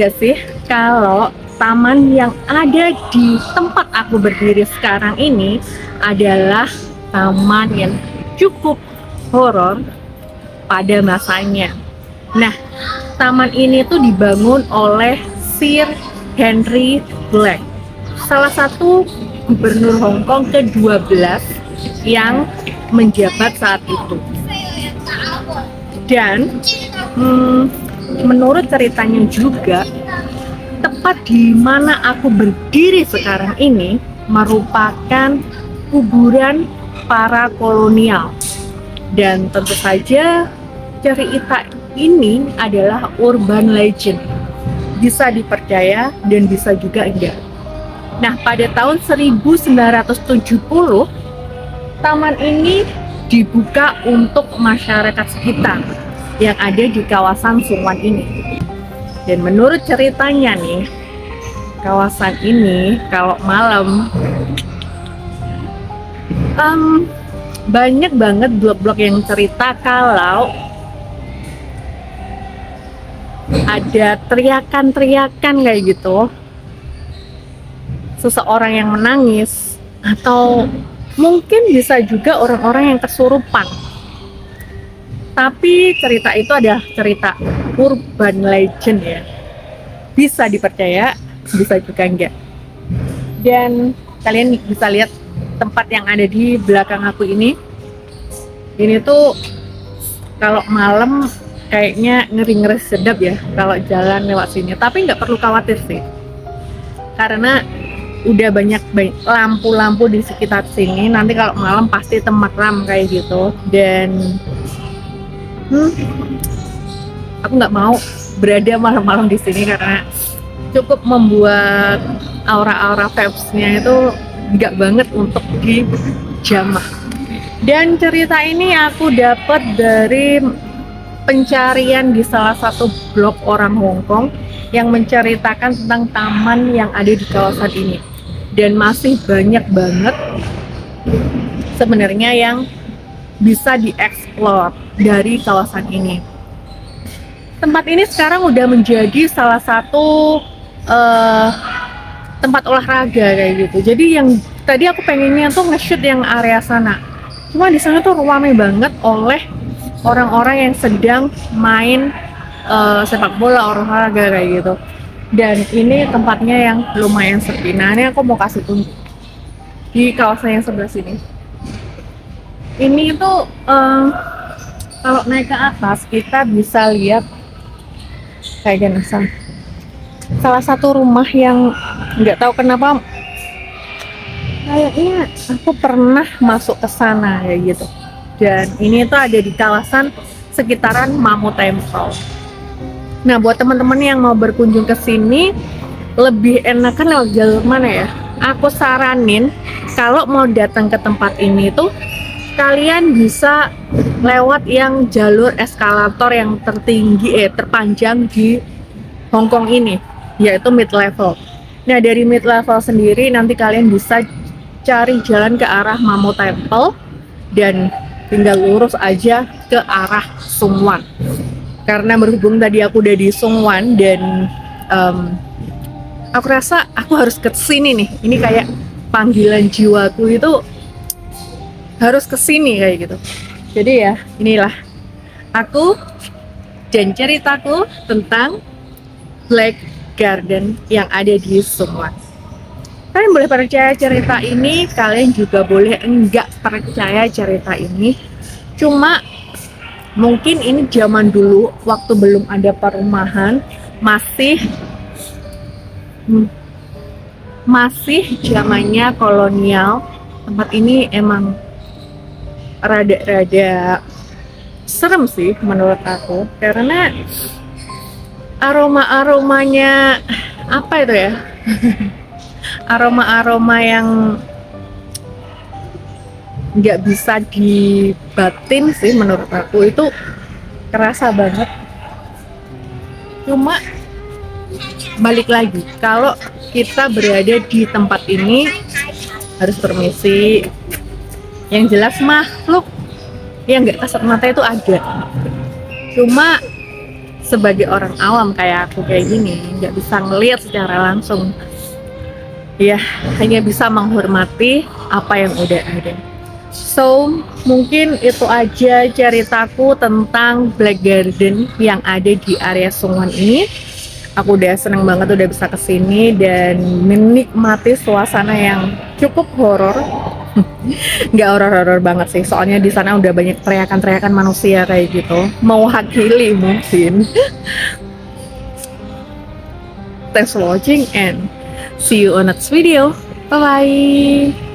nggak sih kalau taman yang ada di tempat aku berdiri sekarang ini adalah taman yang cukup horor pada masanya. Nah, taman ini tuh dibangun oleh Sir Henry Black, salah satu gubernur Hong Kong ke-12 yang menjabat saat itu. Dan menurut ceritanya juga, tepat di mana aku berdiri sekarang ini merupakan kuburan para kolonial. Dan tentu saja cerita ini adalah urban legend, bisa dipercaya dan bisa juga enggak. Nah, pada tahun 1970 taman ini dibuka untuk masyarakat sekitar yang ada di kawasan Sungwan ini. Dan menurut ceritanya nih, kawasan ini kalau malam banyak banget blog-blog yang cerita kalau ada teriakan-teriakan kayak gitu, seseorang yang menangis, atau mungkin bisa juga orang-orang yang kesurupan. Tapi cerita itu adalah cerita urban legend ya, bisa dipercaya, bisa juga enggak. Dan kalian bisa lihat tempat yang ada di belakang aku ini tuh kalau malam kayaknya ngeri-ngeri sedap ya kalau jalan lewat sini. Tapi nggak perlu khawatir sih, karena udah banyak lampu-lampu di sekitar sini. Nanti kalau malam pasti temaram kayak gitu. Dan aku nggak mau berada malam-malam di sini karena cukup membuat aura-aura vibes-nya itu nggak banget untuk dijamah. Dan cerita ini aku dapat dari pencarian di salah satu blog orang Hong Kong yang menceritakan tentang taman yang ada di kawasan ini. Dan masih banyak banget sebenarnya yang bisa dieksplor dari kawasan ini. Tempat ini sekarang udah menjadi salah satu tempat olahraga kayak gitu. Jadi yang tadi aku pengennya tuh nge-shoot yang area sana, cuma di sana tuh ramai banget oleh orang-orang yang sedang main sepak bola, olahraga kayak gitu. Dan ini tempatnya yang lumayan sepi. Nah, ini aku mau kasih tunjuk di kawasan yang sebelah sini. Ini tuh kalau naik ke atas kita bisa lihat kayak gini, salah satu rumah yang nggak tahu kenapa kayaknya aku pernah masuk ke sana kayak gitu. Dan ini tuh ada di kawasan sekitaran Mamo Temple. Nah, buat teman-teman yang mau berkunjung ke sini, lebih enakan lewat jalur mana ya? Aku saranin kalau mau datang ke tempat ini tuh kalian bisa lewat yang jalur eskalator yang terpanjang di Hong Kong ini, yaitu mid level. Nah, dari mid level sendiri nanti kalian bisa cari jalan ke arah Mamo Temple dan tinggal lurus aja ke arah Sungwan. Karena berhubung tadi aku udah di Sungwan dan aku rasa aku harus ke sini nih. Ini kayak panggilan jiwaku itu harus ke sini kayak gitu. Jadi ya, inilah aku dan ceritaku tentang Black Garden yang ada di Sungwan. Kalian boleh percaya cerita ini, kalian juga boleh enggak percaya cerita ini. Cuma mungkin ini zaman dulu waktu belum ada perumahan, masih zamannya kolonial. Tempat ini emang rada serem sih menurut aku, karena aromanya apa itu ya? Aroma yang nggak bisa dibatin sih menurut aku, itu kerasa banget. Cuma balik lagi, kalau kita berada di tempat ini harus permisi. Yang jelas makhluk yang nggak kasat mata itu ada, cuma sebagai orang awam kayak aku kayak gini nggak bisa ngelihat secara langsung, ya hanya bisa menghormati apa yang udah ada. So, mungkin itu aja ceritaku tentang Black Garden yang ada di area Sungwon ini. Aku udah seneng banget udah bisa kesini dan menikmati suasana yang cukup horor. Nggak horor-horor banget sih, soalnya di sana udah banyak teriakan-teriakan manusia kayak gitu. Mewakili mungkin. Thanks for watching and see you on next video. Bye-bye.